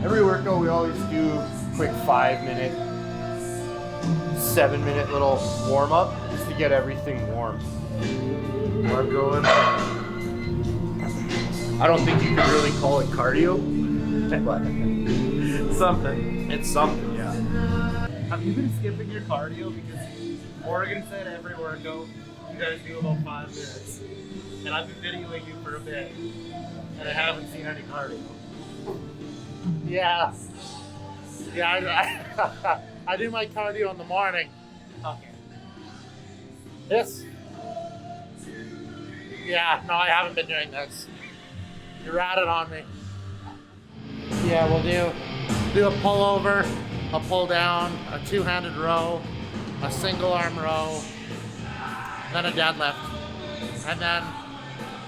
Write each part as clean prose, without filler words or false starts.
Every workout we always do quick 5-minute, 7-minute little warm up just to get everything warm. I'm going. I don't think you could really call it cardio, but Something. it's something, yeah. Have you been skipping your cardio? Because Morgan said every workout you guys do about 5 minutes. And I've been videoing you for a bit. And I haven't seen any cardio. Yeah. Yeah, I do my cardio in the morning. Okay. This. Yeah, no, I haven't been doing this. You ratted on me. Yeah, we'll do a pullover, a pull down, a two-handed row, a single arm row, then a deadlift, and then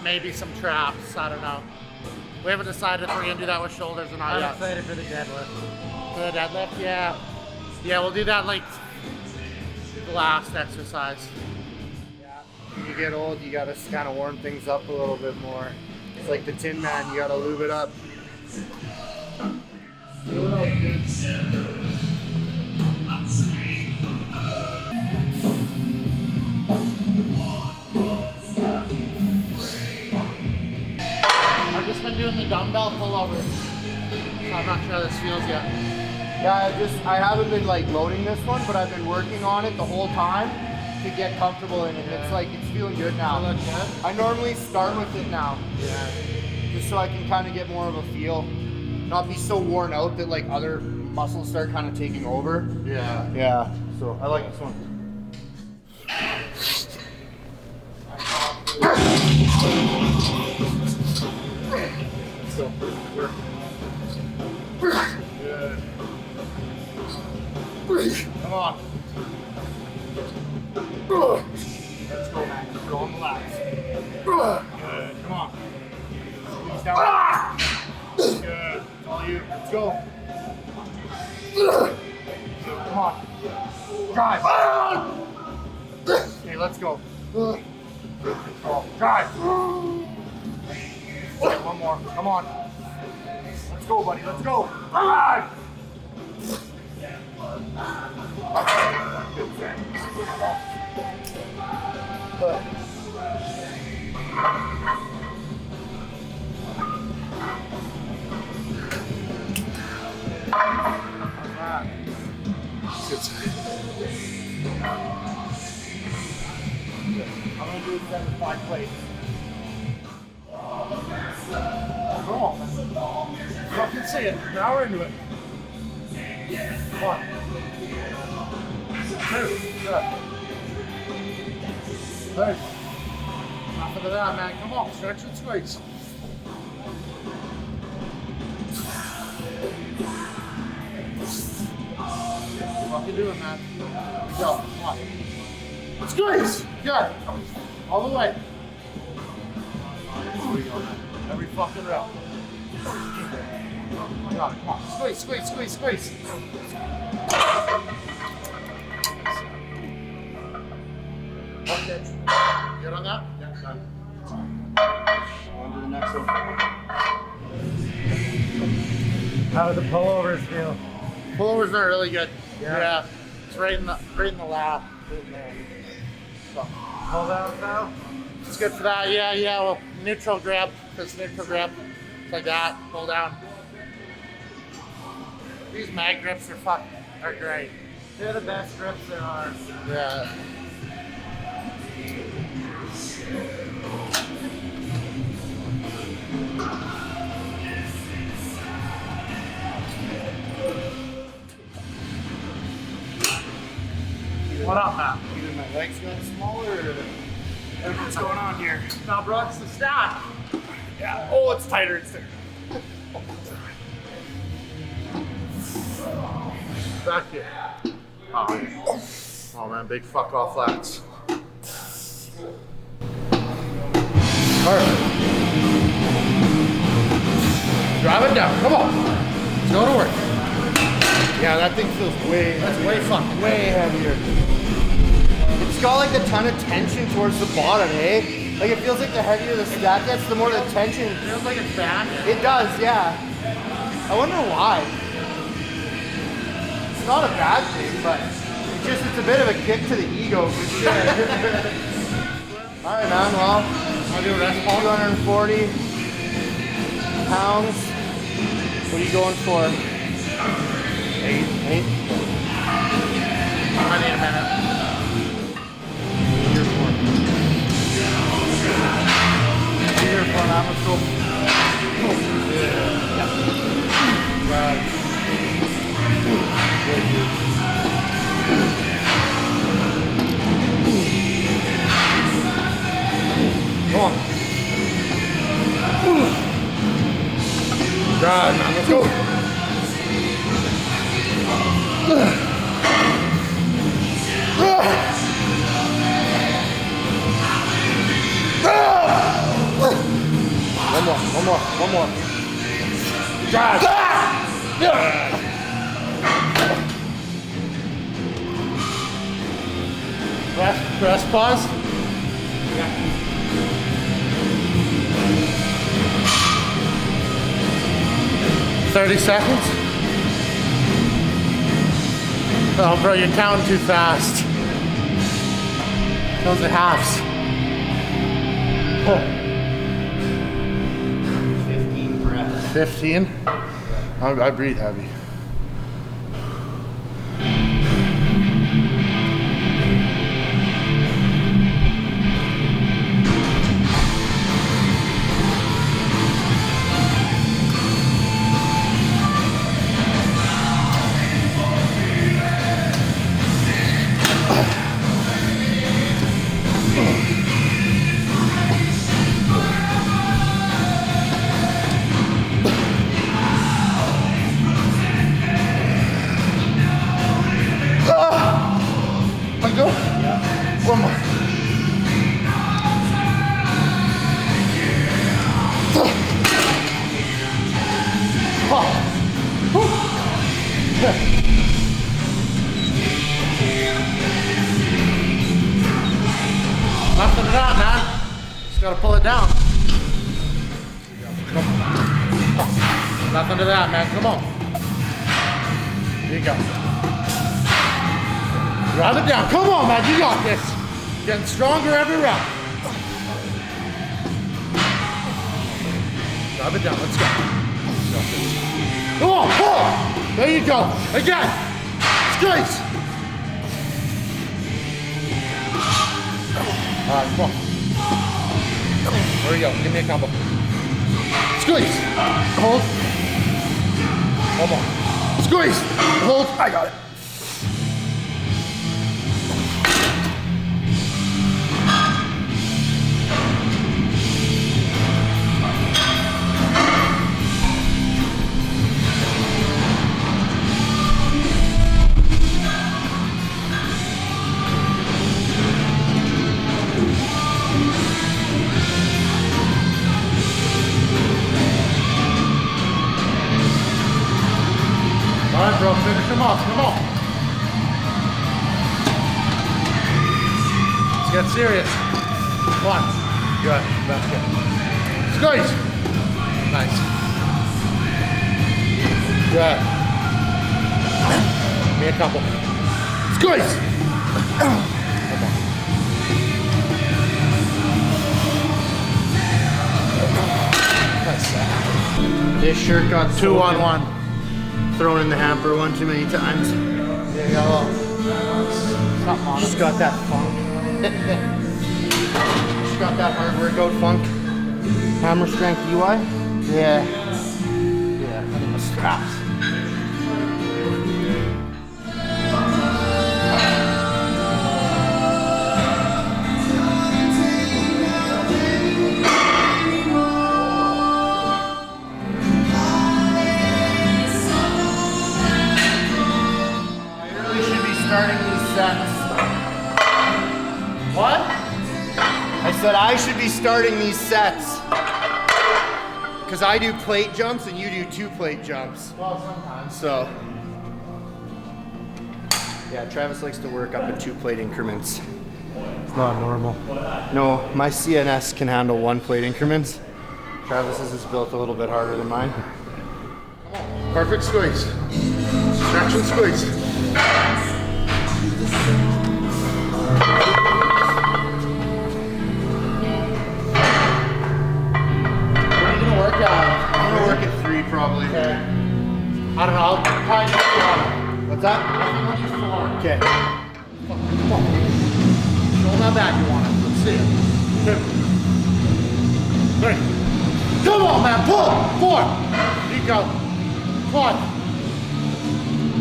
maybe some traps. I don't know. We haven't decided if we're gonna do that with shoulders or not I'm yet. excited for the deadlift. For the deadlift, yeah. Yeah, we'll do that like the last exercise. Yeah. When you get old, you gotta kind of warm things up a little bit more. It's like the Tin Man, you gotta lube it up. I've just been doing the dumbbell pullovers, so I'm not sure how this feels yet. Yeah, I haven't been like loading this one, but I've been working on it the whole time to get comfortable in it. It's like, it's feeling good now. Does it look good? I normally start with it now. Yeah. Just so I can kind of get more of a feel. Not be so worn out that like other muscles start kind of taking over. Yeah. Yeah, so I like this one. So, work. Good. Come on. Let's go, man. Go on the lats. Good. Come on. Squeeze down. Good. It's all you. Let's go. Come on. Drive. Okay, let's go. Oh, drive. Okay, one more. Come on. Let's go, buddy. Let's go. Drive. Good. I'm gonna do 7-5 plates. Come on. Fucking see it. Now we're into it. 1, 2, good. 3. Enough of that, man. Come on, stretch and squeeze. What you doing, man? Go, come on. Squeeze! Good. All the way. There we go, man. Every fucking row. Got it. Come on. Squeeze, squeeze, squeeze, squeeze. Okay. Good on that? Yeah, done. On to the next one. How do the pullovers feel? Pullovers are really good. Yeah. It's right in the lap. So, Pull down now? it's good for that. Yeah. Well, neutral grip. It's neutral grip. It's like that. Pull down. These mag grips are great. They're the best grips there are. Yeah. What up, Matt? Either my legs got smaller or what's going on here? Now, bro, it's the stack. Yeah. Oh, it's tighter. It's tighter. Back here. Oh man, big fuck off lats. Perfect. Drive it down. Come on. Let's go to work. Yeah, that thing feels way heavier. It's got like a ton of tension towards the bottom, eh? Like it feels like the heavier the stack gets, the more the tension. Feels like it's bad. It does, yeah. I wonder why. It's not a bad thing, but it's a bit of a kick to the ego for sure. All right, man. Well, I'll do a rest pause. 240 pounds. What are you going for? 8. I need a minute. Here for man. Let's go. Right. Come on. God, man, let's go. One more. God. Rest pause. 30 seconds. Oh, bro, you're counting too fast. Those are halves. 15 breaths. 15? I breathe heavy. Go. Yeah. One more. Nothing to that, man. Just gotta pull it down. Nothing to that, man. Come on. Here you go. Drive it down. Come on, man. You got this. Getting stronger every round. Drive it down. Let's go. Come on. Pull. There you go. Again. Squeeze. All right, come on. There we go. Give me a combo. Squeeze. Hold. One more. Squeeze. Hold. I got it. All right, bro, finish him off. Come on. Let's get serious. One. Good. That's good. Squeeze. Nice. Good. Give me a couple. Squeeze. Come on. That's that. This shirt got 2 on 1. thrown in the hamper one too many times. There you go. Something on Just it. got that funk. Just got that hard workout funk. Hammer strength UI? Yeah. Yeah, I need my straps. Starting these sets. What? I said I should be starting these sets. Because I do plate jumps and you do 2 plate jumps. Well, sometimes. So, yeah, Travis likes to work up in 2 plate increments. It's not normal. No, my CNS can handle 1 plate increments. Travis's is built a little bit harder than mine. Come on. Perfect squeeze. Stretch and squeeze. What are you gonna work at? I'm gonna work at 3 probably. Okay. I don't know, I'll try and use 4. What's that? I think I'll use 4. Okay. Come on. Show them how bad you want it. Let's see it. 2, 3. Come on, man. Pull. 4. There you go. 5.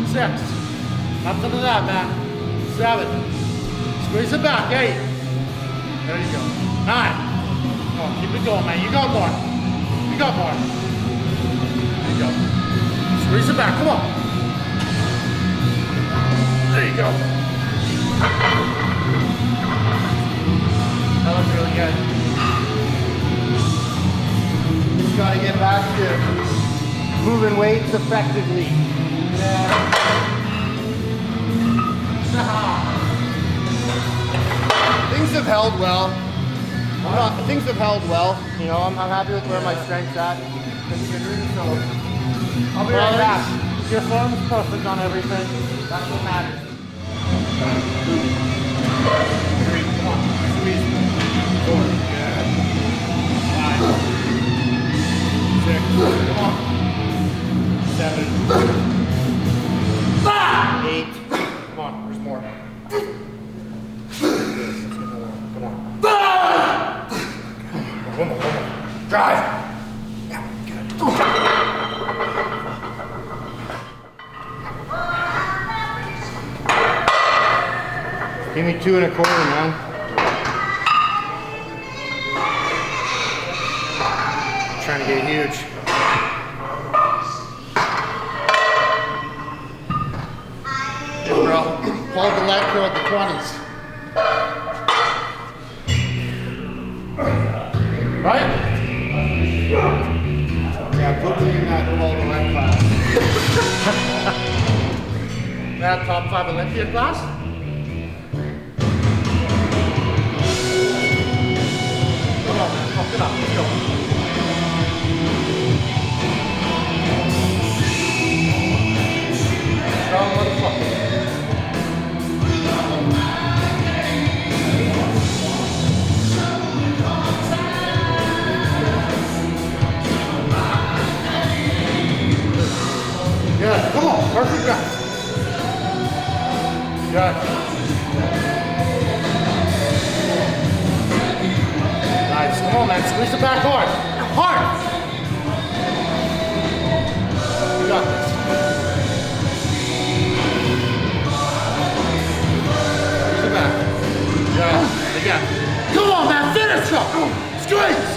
6. Nothing to that, man. 7. Squeeze it back. 8. There you go. 9. Come on, keep it going, man. You got more. You got more. There you go. Squeeze it back. Come on. There you go. That looks really good. Just gotta get back to moving weights effectively. Yeah. Things have held well. Things have held well. You know, I'm happy with where my strength's at. Considering, so I'll be right back. Your form's perfect on everything. That's what matters. 3, come on, squeeze. 4, good. 5, 6, come on. 7, 8. Come on, there's more. Come on. One more. Drive. Yeah, good. Give me 2 1/4, man. I'm trying to get huge. Good, bro. Hold the leg curl at the 20s. Right? Yeah, put me in that hold the leg class. That top 5 Olympia class? Come on, man. Fuck it up. Let's go. Strong motherfucker. Good. Come on. Perfect rest. Good. Nice. Come on, man. Squeeze it back hard. Hard. You got this. Squeeze it back. Good. Again. Come on, man. Finish up. Squeeze.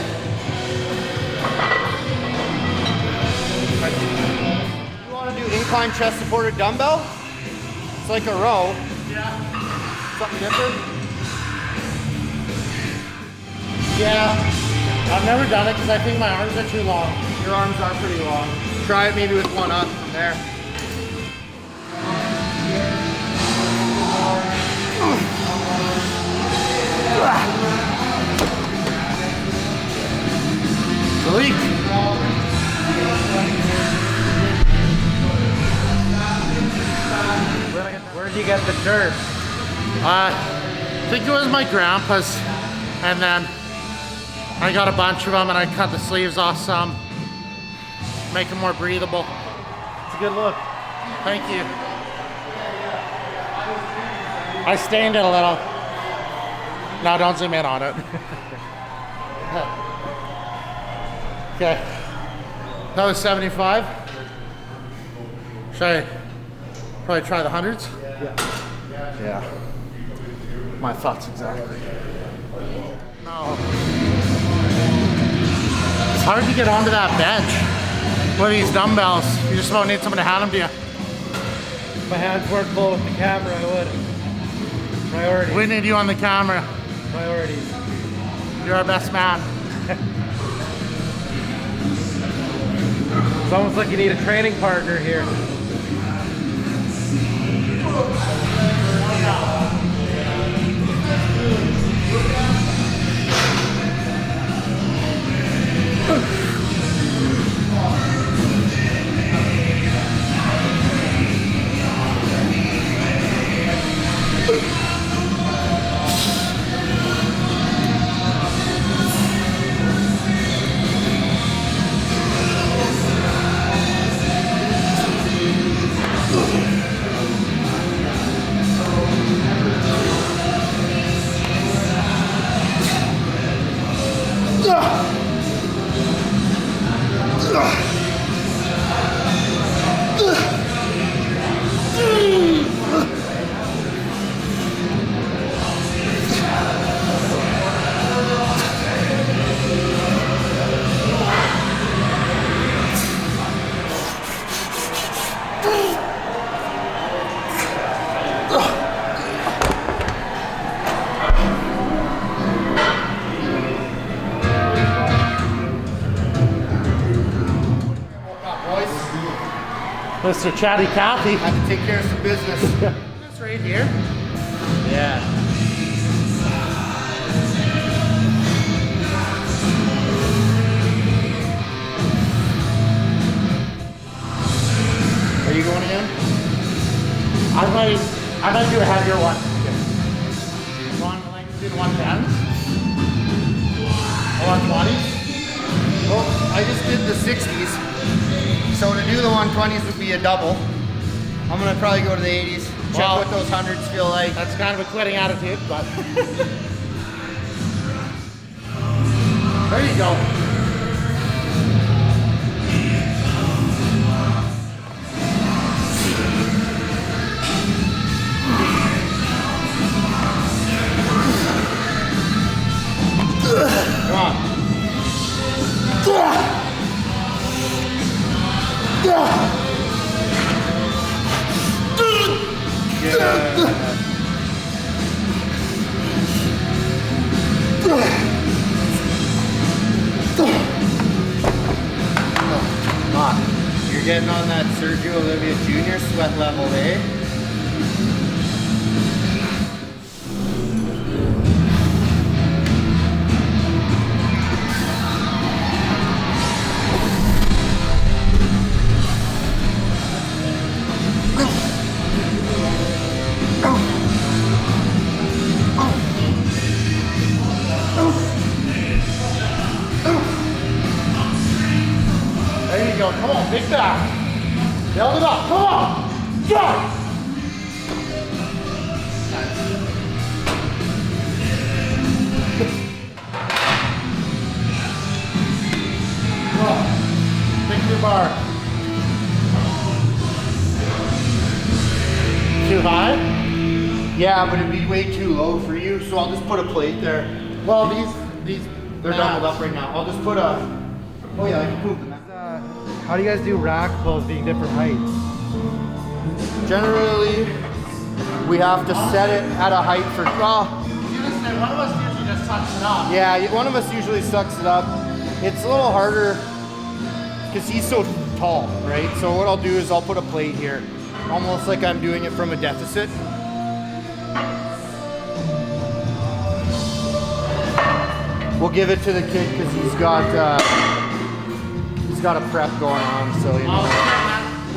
You want to do incline chest supported dumbbell? It's like a row. Yeah. Something different? Yeah. I've never done it because I think my arms are too long. Your arms are pretty long. Try it maybe with one up from there. Delete. Where'd you get the dirt? I think it was my grandpa's, and then I got a bunch of them and I cut the sleeves off some, make them more breathable. It's a good look. Thank you. I stained it a little. No, don't zoom in on it. Okay. That was 75. Should I probably try the hundreds? Yeah. My thoughts exactly. No. It's hard to get onto that bench with these dumbbells. You just about need someone to hand them to you. If my hands weren't full with the camera, I would. Priorities. We need you on the camera. Priorities. You're our best man. It's almost like you need a training partner here. Mr. Chatty Cathy. Had to take care of some business. This right here. Yeah. Are you going again? I might do a heavier one. You want to do the 110s? Or 120s? Well, I just did the 60s. So to do the 120s would be a double. I'm gonna probably go to the 80s. Check Well, what those hundreds feel like. That's kind of a quitting attitude, but. There you go. Come on. Come on. You're getting on that Sergio Olivia Jr. sweat level, eh? There you go. Come on, big back. Build it up. Come on. Go. Pick your bar. Too high? Yeah, but it'd be way too low for you, so I'll just put a plate there. Well, these They're doubled up right now. I'll just put a... Oh yeah, I can move them. How do you guys do rack pulls being different heights? Generally, we have to set it at a height for... Well, one of us usually just sucks it up. yeah, one of us usually sucks it up. It's a little harder because he's so tall, right? So what I'll do is I'll put a plate here, almost like I'm doing it from a deficit. We'll give it to the kid because he's got a prep going on, so you know.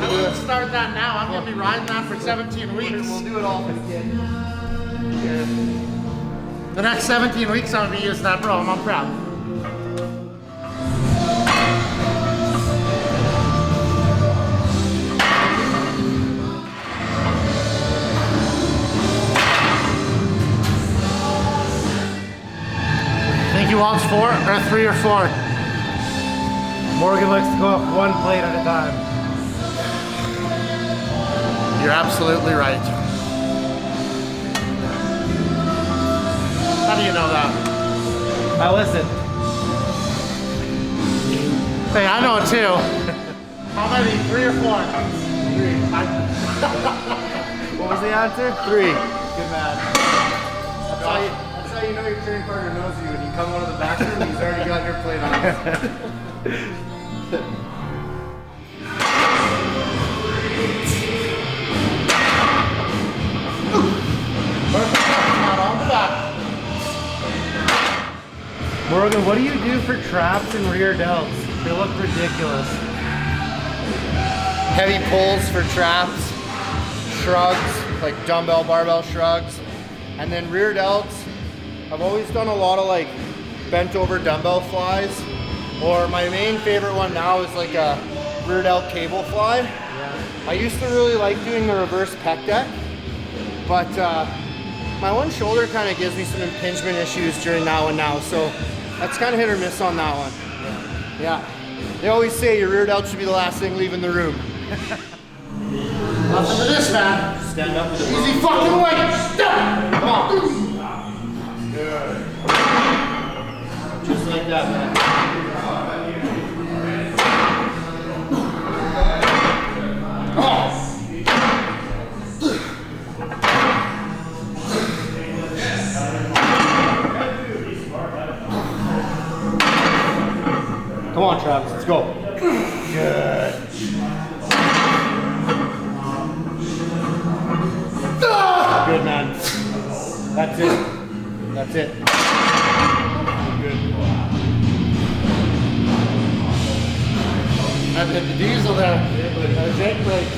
Let's start that now. I'm gonna be riding that for 17 weeks. We'll do it all for the kid. The next 17 weeks I'm gonna be using that, bro. I'm on prep. Think he wants 4 or 3 or 4? Morgan likes to go up one plate at a time. You're absolutely right. How do you know that? I listen. Hey, I know it too. How many? 3 or 4? 3. What was the answer? 3. Good man. That's how you know your training partner knows you. When you come out of the bathroom, he's already got your plate on. Morgan, what do you do for traps and rear delts? They look ridiculous. Heavy pulls for traps, shrugs, like dumbbell, barbell shrugs, and then rear delts. I've always done a lot of like bent over dumbbell flies, or my main favorite one now is like a rear delt cable fly. Yeah. I used to really like doing the reverse pec deck, but my one shoulder kind of gives me some impingement issues during now and now. So That's kind of hit or miss on that one. Yeah. They always say your rear delt should be the last thing leaving the room. Nothing to this, man. Stand up with it. Easy fucking way. Step. Come on. Good. Just like that, man. Come on, Travis, let's go. Good. Good, man. That's it. That's it. Good. And the diesel there. Jake brake.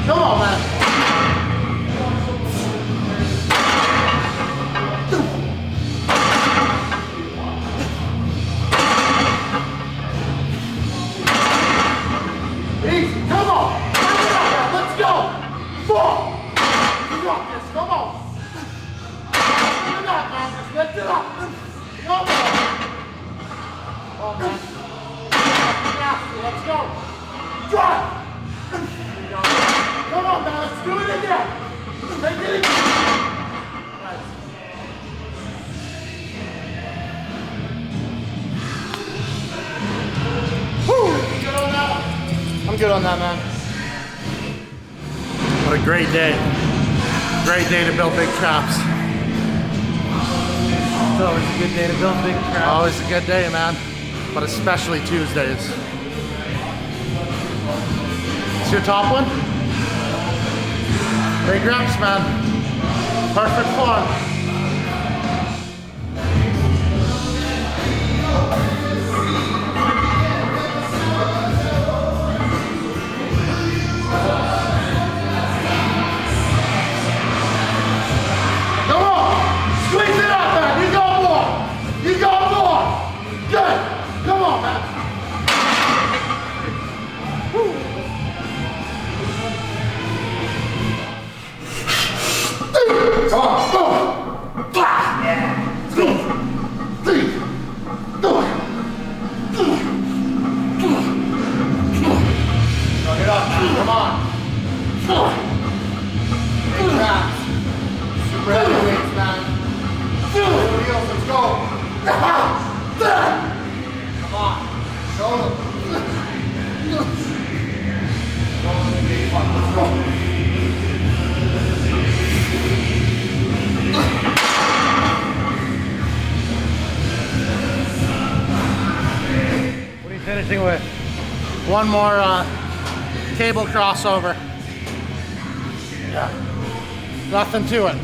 Come on, man. Easy, come on. Let's go. 4. You got this, come on. Lift it up, man. Just lift it up. Come on. Oh, man. Let's go. Drive. Come on, man, let's do it again. Take it again. Nice. Woo! Good on that? I'm good on that, man. What a great day. Great day to build big traps. It's always a good day to build big traps. Always a good day, man. But especially Tuesdays. It's your top one? Big reps, man. Perfect form. Come on! Squeeze it out, man! You got more! You got more! Good! Come on, man! Woo. Come on, go! Yeah. Go! Get up, man. Come on. Big traps. Super heavy weights, man. Wheels, let's go. Come on. Show them. Let's go. What are you finishing with? One more cable crossover. Yeah. Nothing to it.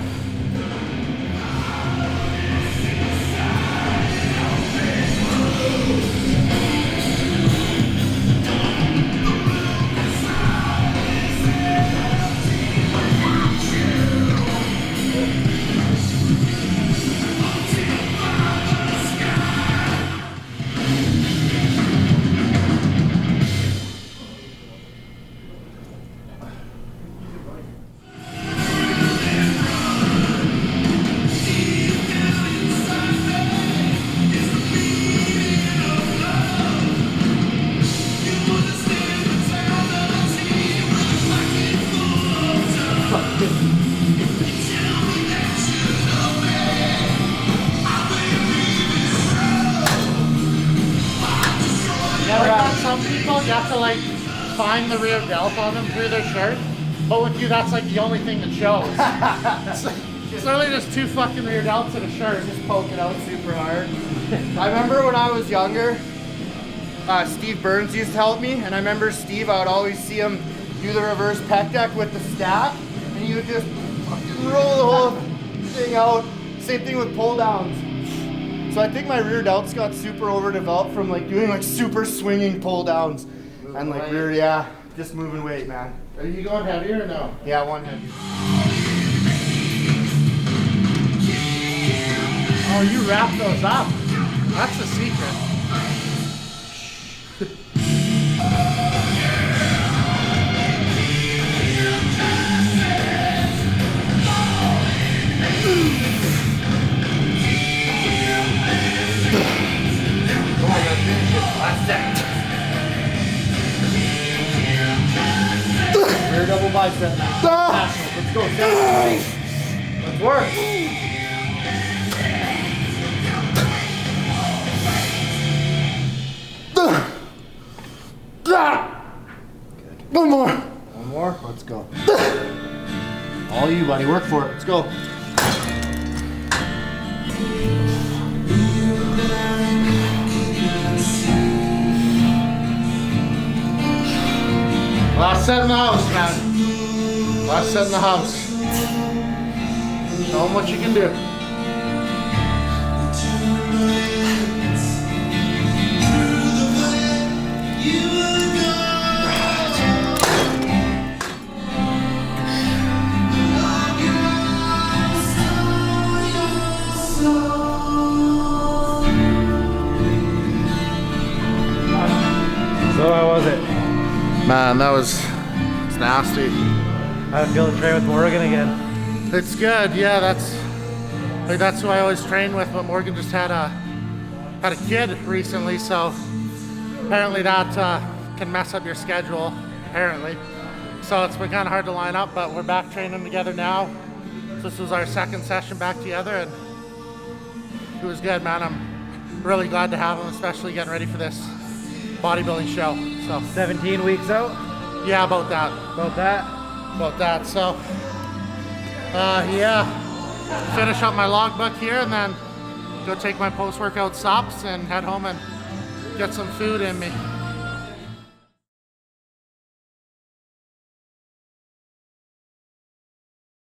Some people, you have to like find the rear delt on them through their shirt, but with you, that's like the only thing that shows. It's literally just 2 fucking rear delts in a shirt. Just poke it out super hard. I remember when I was younger, Steve Burns used to help me, and I remember Steve, I would always see him do the reverse pec deck with the stack, and you just fucking roll the whole thing out. Same thing with pull downs. So I think my rear delts got super overdeveloped from like doing like super swinging pull downs and like rear, yeah, just moving weight, man. Are you going heavier or no? Yeah, one heavy. Oh, you wrap those up. That's the secret. Rear double bicep. Let's go. Let's work. One more. One more. Let's go. All you, buddy. Work for it. Let's go. Last set in the house, man. Last set in the house. Show them what you can do. So how was it? Man, it's nasty. How did it feel to train with Morgan again? It's good, yeah. That's who I always train with. But Morgan just had a kid recently, so apparently that can mess up your schedule. Apparently, so it's been kind of hard to line up. But we're back training together now. So this was our second session back together, and it was good, man. I'm really glad to have him, especially getting ready for this bodybuilding show. So 17 weeks out? yeah, about that. So yeah, finish up my logbook here and then go take my post-workout stops and head home and get some food in me.